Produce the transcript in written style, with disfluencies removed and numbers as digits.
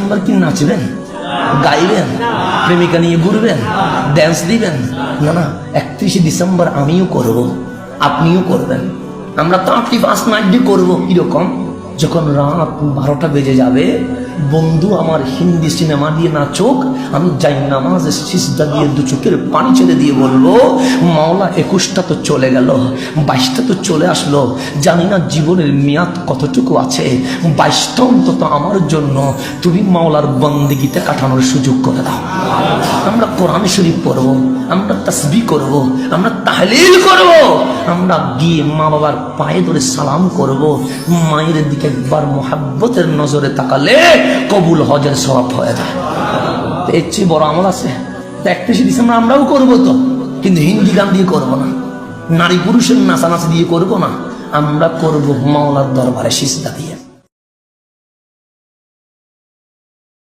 December কি নাচবেন, গাইবেন, প্রেমিকা নিয়ে ঘুরবেন, ড্যান্স দিবেন? না না, 31 ডিসেম্বর আমিও করব, আপনিও করবেন। আমরা 31st নাইট করবো এরকম যখন রাত 12টা বেজে যাবে, বন্ধু আমার হিন্দি সিনেমা দিয়ে নাচুক, আমি যাই নামাজে সিজদা দিয়ে দু চোখের পানি ছেড়ে দিয়ে বলবো, মাওলা 21টা তো চলে গেল, 22টা তো চলে আসলো, জানি না জীবনের মেয়াদ কতটুকু আছে, 22টা অন্তত আমার জন্য তুমি মাওলার বন্দেগীতে কাটানোর সুযোগ করে দাও। আমরা কোরআন শরীফ পড়বো, আমরা তাসবিহ করব, আমরা তাহলিল করব, আমরা গিয়ে মা বাবার পায়ে ধরে সালাম করব, মায়ের দিকে একবার মোহাব্বতের নজরে তাকালে কবুল হজের সওয়াব হয়ে যায়। এর চেয়ে বড় আমল আছে? 31 ডিসেম্বর আমরাও করবো তো, কিন্তু হিন্দি গান দিয়ে করবো না, নারী পুরুষের নাচানাচি দিয়ে করবো না, আমরা করবো মাওলার দরবারে সিজদা দিয়ে।